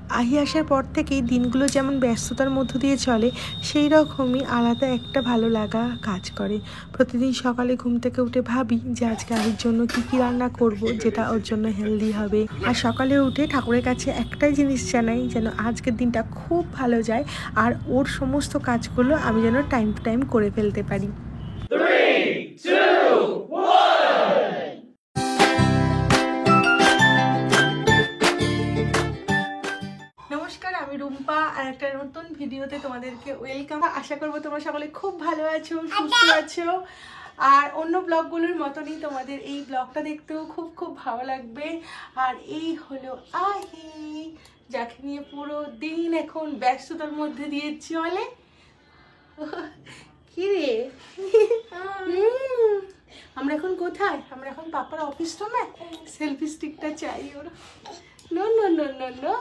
আহি আসার পর থেকেই দিনগুলো যেমন ব্যস্ততার মধ্য দিয়ে চলে, সেই রকমই আলাদা একটা ভালো লাগা কাজ করে। প্রতিদিন সকালে ঘুম থেকে উঠে ভাবি যে আজকে আহির জন্য কি কি রান্না করব, যেটা ওর জন্য হেলদি হবে। আর সকালে উঠে ঠাকুরের কাছে একটাই জিনিস জানাই, যেন আজকের দিনটা খুব ভালো যায় আর ওর সমস্ত কাজগুলো আমি যেন টাইম টু টাইম করে ফেলতে পারি। 3, 2, 1. নমস্কার, আমি রুম্পা আর একটা নতুন ভিডিওতে তোমাদেরকে ওয়েলকাম। আশা করবো তোমরা সকলে খুব ভালো আছো, সুস্থ আছো। আর অন্য ব্লগগুলোর মতনই তোমাদের এই ব্লগটা দেখতেও খুব খুব ভালো লাগবে। আর এই হলো আহি, যাকে নিয়ে পুরো দিন এখন ব্যস্ততার মধ্যে দিয়ে চলে। কি রে, আমরা এখন কোথায়? আমরা এখন পাপার অফিস রুমে। সেলফি স্টিকটা চাই ওর। No no no no no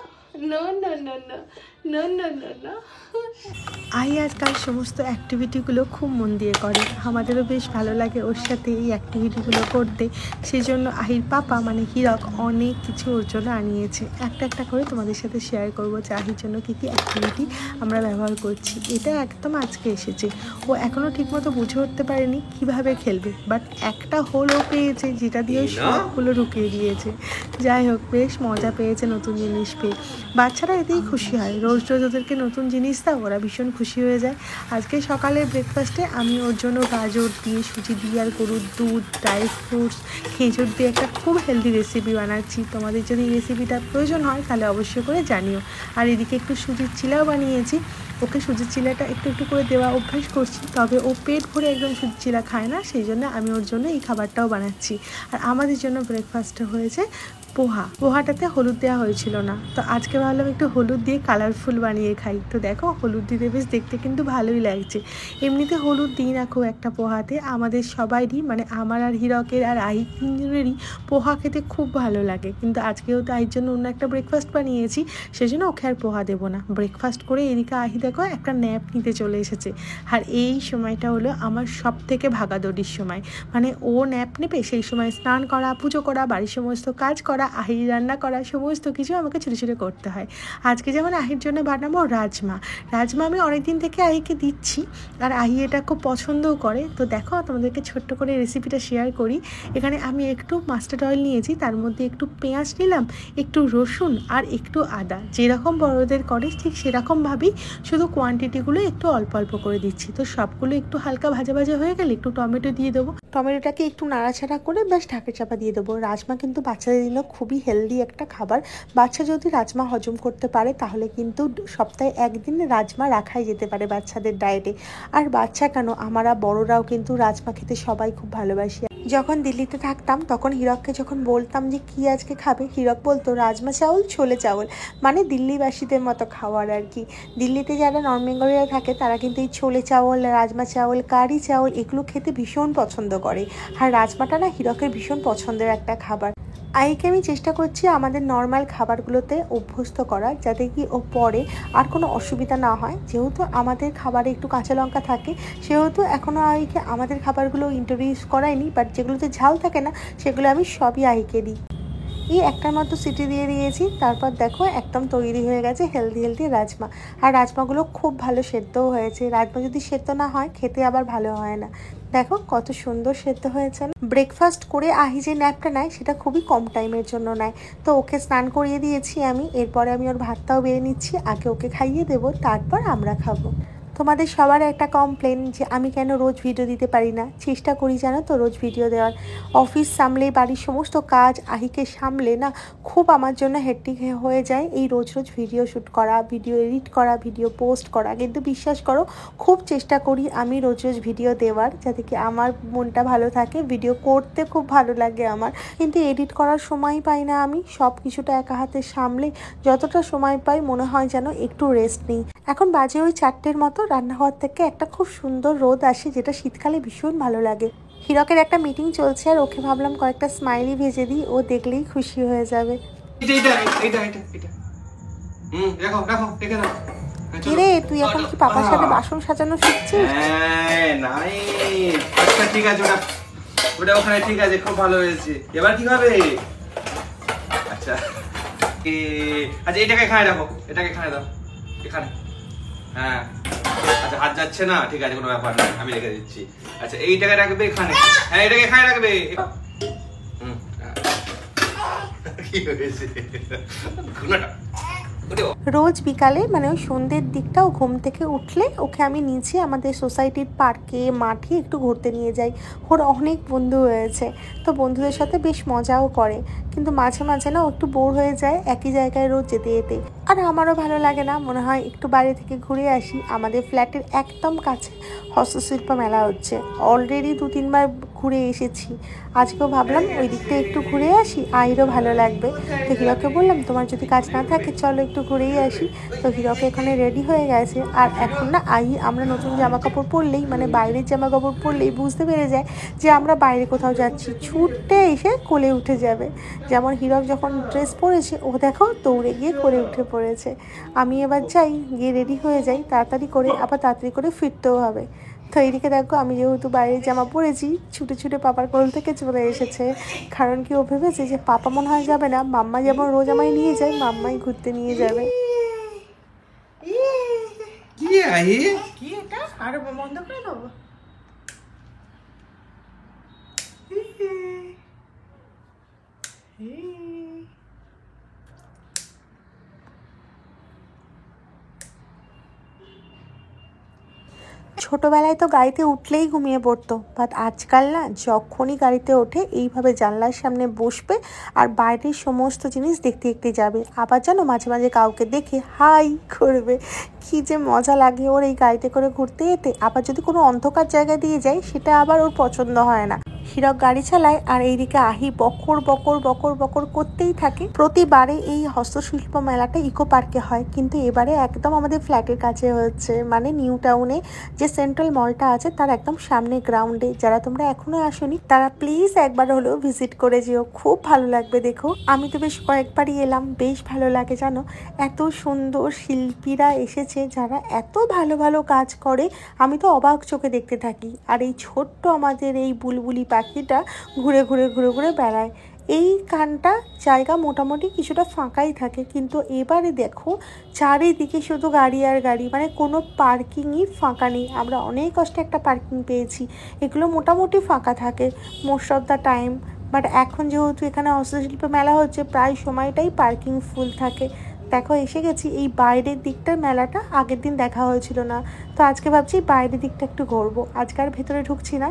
no no no no no no no no. আহি আজকাল সমস্ত অ্যাক্টিভিটিগুলো খুব মন দিয়ে করে, আমাদেরও বেশ ভালো লাগে ওর সাথে এই অ্যাক্টিভিটিগুলো করতে। সেই জন্য আহির পাপা মানে হীরক অনেক কিছু ওর জন্য আনিয়েছে। একটা একটা করে তোমাদের সাথে শেয়ার করবো যে আহির জন্য কী কী অ্যাক্টিভিটি আমরা ব্যবহার করছি। এটা একদম আজকে এসেছে, ও এখনও ঠিকমতো বুঝে উঠতে পারেনি কীভাবে খেলবে, বাট একটা হোলও পেয়েছে যেটা দিয়ে সবগুলো ঢুকিয়ে দিয়েছে। যাই হোক, বেশ মজা পেয়েছে নতুন জিনিস পেয়ে। বাচ্চারা এতেই খুশি হয়, রোজ রোজ ওদেরকে নতুন জিনিস দাও, ওরা ভীষণ খুশি হয়ে যায়। আজকে সকালের ব্রেকফাস্টে আমি ওর জন্য গাজর দিয়ে, সুজি দিয়ে আর গরুর দুধ, ড্রাই ফ্রুটস, খেজুর দিয়ে একটা খুব হেলদি রেসিপি বানাচ্ছি। তোমাদের যদি এই রেসিপিটা প্রয়োজন হয় তাহলে অবশ্যই করে জানিও। আর এদিকে একটু সুজির চিলাও বানিয়েছি। ওকে সুজির চিলাটা একটু একটু করে দেওয়া অভ্যাস করছি, তবে ও পেট ভরে একদম সুজির চিলা খায় না, সেই জন্য আমি ওর জন্য এই খাবারটাও বানাচ্ছি। আর আমাদের জন্য ব্রেকফাস্টে হয়েছে পোহাটাতে হলুদ দেওয়া হয়েছিল না, তো আজকে ভাবলাম একটু হলুদ দিয়ে কালারফুল বানিয়ে খাই। তো দেখো, হলুদ দিতে বেশ দেখতে কিন্তু ভালোই লাগছে। এমনিতে হলুদ দিই না খুব একটা পোহাতে, আমাদের সবাইরই মানে আমার আর হীরকের আর আহি তিনজনেরই পোহা খেতে খুব ভালো লাগে। কিন্তু আজকেও তো আহির জন্য অন্য একটা ব্রেকফাস্ট বানিয়েছি, সেজন্য ওকে আর পোহা দেবো না। ব্রেকফাস্ট করে এদিকে আহি দেখো একটা ন্যাপ নিতে চলে এসেছে। আর এই সময়টা হলো আমার সব থেকে ভাগাদৌড়ির সময়, মানে ও ন্যাপ নেবে সেই সময় স্নান করা, পুজো করা, বাড়ির সমস্ত কাজ করা, আহির রান্না করা, সমস্ত কিছু আমাকে ছোটো ছোটো করতে হয়। আজকে যেমন আহির জন্য বানাবো রাজমা আমি অনেকদিন থেকে আহিকে দিচ্ছি, আর আহি এটা খুব পছন্দও করে। তো দেখো, তোমাদেরকে ছোট্ট করে রেসিপিটা শেয়ার করি। এখানে আমি একটু মাস্টার্ড অয়েল নিয়েছি, তার মধ্যে একটু পেঁয়াজ নিলাম, একটু রসুন আর একটু আদা, যেরকম বড়দের করে ঠিক সেরকমভাবেই, শুধু কোয়ান্টিটিগুলো একটু অল্প অল্প করে দিচ্ছি। তো সবগুলো একটু হালকা ভাজা ভাজা হয়ে গেলে একটু টমেটো দিয়ে দেবো, টমেটোটাকে একটু নাড়াচাড়া করে ব্যাস ঢাকা চাপা দিয়ে দেবো। রাজমা কিন্তু বাচ্চাদের জন্য খুবই হেলদি একটা খাবার। বাচ্চা যদি রাজমা হজম করতে পারে তাহলে কিন্তু সপ্তাহে একদিন রাজমা রাখাই যেতে পারে বাচ্চাদের ডায়েটে। আর বাচ্চা কেন, আমরা বড়রাও কিন্তু রাজমা খেতে সবাই খুব ভালোবাসি। যখন দিল্লিতে থাকতাম তখন হীরককে যখন বলতাম যে কি আজকে খাবে, হীরক বলতো রাজমা চাউল, ছোলে চাউল, মানে দিল্লিবাসীদের মতো খাওয়ার আর কি। দিল্লিতে যারা নন বেঙ্গলিরা থাকে তারা কিন্তু এই ছোলে চাউল, রাজমা চাউল, কারি চাউল এগুলো খেতে ভীষণ পছন্দ করে। আর রাজমাটা না হীরকের ভীষণ পছন্দের একটা খাবার। আইকে আমি চেষ্টা করছি আমাদের নর্মাল খাবারগুলোতে অভ্যস্ত করার, যাতে কি ও পরে আর কোনো অসুবিধা না হয়। যেহেতু আমাদের খাবারে একটু কাঁচা লঙ্কা থাকে, সেহেতু এখনও আইকে আমাদের খাবারগুলো ইন্ট্রোডিউস করায়নি, বাট যেগুলোতে ঝাল থাকে না সেগুলো আমি সবই আইকে দিই। এই একটার মতো সিটি দিয়ে দিয়েছি, তারপর দেখো একদম তৈরি হয়ে গেছে হেলদি হেলদি রাজমা। আর রাজমাগুলো খুব ভালো সেদ্ধও হয়েছে। রাজমা যদি সেদ্ধ না হয় খেতে আবার ভালো হয় না। দেখো কত সুন্দর সেদ্ধ হয়েছে। ব্রেকফাস্ট করে আহি যে ন্যাপটা নেয় সেটা খুবই কম টাইমের জন্য নেয়, তো ওকে স্নান করিয়ে দিয়েছি আমি। এরপরে আমি ওর ভাতটাও বেড়ে নিচ্ছি, আগে ওকে খাইয়ে দেবো, তারপর আমরা খাবো। তোমাদের সবার একটা কমপ্লেন যে আমি কেন রোজ ভিডিও দিতে পারি না। চেষ্টা করি জানো তো রোজ ভিডিও দেওয়ার। অফিস সামলে, বাড়ির সমস্ত কাজ আহিকে সামলে না খুব আমার জন্য হেক্টিক হয়ে যায় এই রোজ রোজ ভিডিও শ্যুট করা, ভিডিও এডিট করা, ভিডিও পোস্ট করা। কিন্তু বিশ্বাস করো, খুব চেষ্টা করি আমি রোজ রোজ ভিডিও দেওয়ার, যাতে কি আমার মনটা ভালো থাকে। ভিডিও করতে খুব ভালো লাগে আমার, কিন্তু এডিট করার সময় পাই না আমি। সব কিছুটা একা হাতে সামলে যতটা সময় পাই মনে হয় যেন একটু রেস্ট নিই। এখন বাজে ওই 4টের মতো। রান্নাঘর থেকে একটা খুব সুন্দর রোদ আসে, যেটা শীতকালে ভীষণ ভালো লাগে। হীরকের একটা মিটিং চলছে, আর ওকে ভাবলাম কয়েকটা স্মাইলি ভেজে দিই, ও দেখলেই খুশি হয়ে যাবে। কিরে, তুই এখন কি পাপার সাথে বাসন সাজানো শিখছিস? আচ্ছা ঠিক আছে, ওটা ওখানে ঠিক আছে, খুব ভালো হয়েছে। এবার কি হবে? আচ্ছা ওকে, আচ্ছা এটাকে এখানে রাখো, এটাকে এখানে দাও, এখানে। হ্যাঁ আচ্ছা, হাত যাচ্ছে না, ঠিক আছে, কোনো ব্যাপার না, আমি রেখে দিচ্ছি। আচ্ছা এইটাকে রাখবে এখানে, হ্যাঁ এটাকে এখানে রাখবে। কি হয়েছে? রোজ বিকালে মানে ওই সন্ধ্যের দিকটা ও ঘুম থেকে উঠলে ওকে আমি নিচে আমাদের সোসাইটির পার্কে মাঠে একটু ঘুরতে নিয়ে যাই। ওর অনেক বন্ধু হয়েছে, তো বন্ধুদের সাথে বেশ মজাও করে, কিন্তু মাঝে মাঝে না ও একটু বোর হয়ে যায় একই জায়গায় রোজ যেতে যেতে। আর আমারও ভালো লাগে না, মনে হয় একটু বাইরে থেকে ঘুরে আসি। আমাদের ফ্ল্যাটের একদম কাছে হস্তশিল্প মেলা হচ্ছে, অলরেডি 2-3 বার ঘুরে এসেছি। আজকেও ভাবলাম ওই দিকটা একটু ঘুরে আসি, আইরও ভালো লাগবে। তো হিরকে বললাম তোমার যদি কাজ না থাকে চলো একটু ঘুরেই আসি। তো হিরক এখানে রেডি হয়ে গেছে। আর এখন না আমরা নতুন জামা কাপড় পরলেই মানে বাইরের জামা কাপড় পরলেই বুঝতে পেরে যায় যে আমরা বাইরে কোথাও যাচ্ছি, ছুটে এসে কোলে উঠে যাবে। যেমন হিরক যখন ড্রেস পরেছে ও দেখো দৌড়ে গিয়ে কোলে উঠে পড়েছে। আমি এবার যাই, গিয়ে রেডি হয়ে যাই তাড়াতাড়ি করে, আবার তাড়াতাড়ি করে ফিরতেও হবে। তো এইদিকে দেখো আমি যেহেতু বাইরের জামা পরেছি, ছুটে ছুটে পাপার কোল থেকে চলে এসেছে। কারণ কি ও ভেবেছে যে পাপা মনে হয় যাবে না, মাম্মা যেমন রোজ আমায় নিয়ে যায়, মাম্মাই ঘুরতে নিয়ে যাবে। কি আই কি এটা আরো বন্ধ করে দেবো? ছোটোবেলায় তো গাড়িতে উঠলেই ঘুমিয়ে পড়তো, বাট আজকাল না যখনই গাড়িতে ওঠে এইভাবে জানলার সামনে বসবে আর বাইরের সমস্ত জিনিস দেখতে দেখতে যাবে। আবার জানো মাঝে মাঝে কাউকে দেখে হাই করবে। কি যে মজা লাগে ওর এই গাড়িতে করে ঘুরতে যেতে। আবার যদি কোনো অন্ধকার জায়গা দিয়ে যায় সেটা আবার ওর পছন্দ হয় না। হিরক গাড়ি চালায় আর এইদিকে আহি বকর বকর বকর বকর করতেই থাকে। প্রতিবারে এই হস্তশিল্প মেলাটা ইকো পার্কে হয়, কিন্তু এবারে একদম আমাদের ফ্ল্যাটের কাছে হচ্ছে, মানে নিউ টাউনে যে সেন্ট্রাল মলটা আছে তার একদম সামনে গ্রাউন্ডে। যারা তোমরা এখনো আসোনি তারা প্লিজ একবার হলেও ভিজিট করে যেও, খুব ভালো লাগবে। দেখো আমি তো বেশ কয়েকবারই এলাম, বেশ ভালো লাগে জানো। এত সুন্দর শিল্পীরা এসেছে যারা এত ভালো ভালো কাজ করে, আমি তো অবাক চোখে দেখতে থাকি। আর এই ছোট্ট আমাদের এই বুলবুলি পাখিটা ঘুরে ঘুরে ঘুরে ঘুরে বেড়ায়। এই কানটা জায়গা মোটামুটি কিছুটা ফাঁকাই থাকে, কিন্তু এবারে দেখো চারিদিকে শুধু গাড়ি আর গাড়ি, মানে কোনো পার্কিংই ফাঁকা নেই। আমরা অনেক কষ্টে একটা পার্কিং পেয়েছি, এগুলো মোটামুটি ফাঁকা থাকে most of the time. But এখন যেহেতু এখানে হস্তশিল্প মেলা হচ্ছে প্রায় সময়টাই পার্কিং ফুল থাকে। দেখো এসে গেছি, এই বাইরের দিকটার মেলাটা আগের দিন দেখা হয়েছিল না, তো আজকে ভাবছি বাইরের দিকটা একটু ঘুরবো। আজকে আর ভেতরে ঢুকছি না।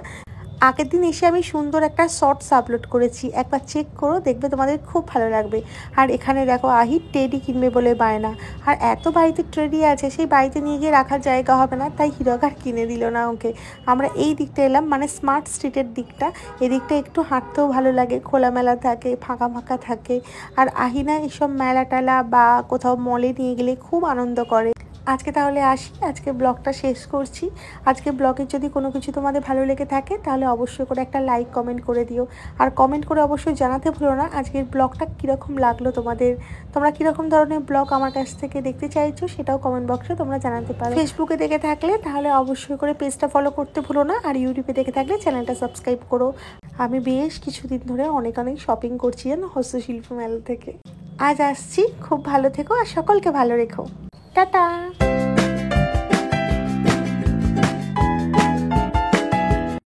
আগের দিন এসে আমি সুন্দর একটা শর্টস আপলোড করেছি, একবার চেক করো, দেখবে তোমাদের খুব ভালো লাগবে। আর এখানে দেখো আহি টেডি কিনবে বলে বায়না, আর এত বাড়িতে টেডি আছে সেই বাড়িতে নিয়ে গিয়ে রাখার জায়গা হবে না, তাই হিরক আর কিনে দিল না ওকে। আমরা এই দিকটা এলাম, মানে স্মার্ট স্ট্রিটের দিকটা। এদিকটা একটু হাঁটতেও ভালো লাগে, খোলামেলা থাকে, ফাঁকা ফাঁকা থাকে। আর আহিনা এসব মেলা টেলা বা কোথাও মলে নিয়ে গেলে খুব আনন্দ করে। আজকে তাহলে আসি, আজকে ব্লগটা শেষ করছি। আজকে ব্লগের যদি কোনো কিছু তোমাদের ভালো লেগে থাকে তাহলে অবশ্যই করে একটা লাইক কমেন্ট করে দিও। আর কমেন্ট করে অবশ্যই জানাতে ভুলো না আজকের ব্লগটা কীরকম লাগলো তোমাদের। তোমরা কীরকম ধরনের ব্লগ আমার কাছ থেকে দেখতে চাইছো সেটাও কমেন্ট বক্সে তোমরা জানাতে পারো। ফেসবুকে দেখে থাকলে তাহলে অবশ্যই করে পেজটা ফলো করতে ভুলো না, আর ইউটিউবে দেখে থাকলে চ্যানেলটা সাবস্ক্রাইব করো। আমি বেশ কিছুদিন ধরে অনেক শপিং করছি জানো হস্তশিল্প মেলা থেকে। আজ আসছি, খুব ভালো থেকো আর সকলকে ভালো রেখো। টাটা।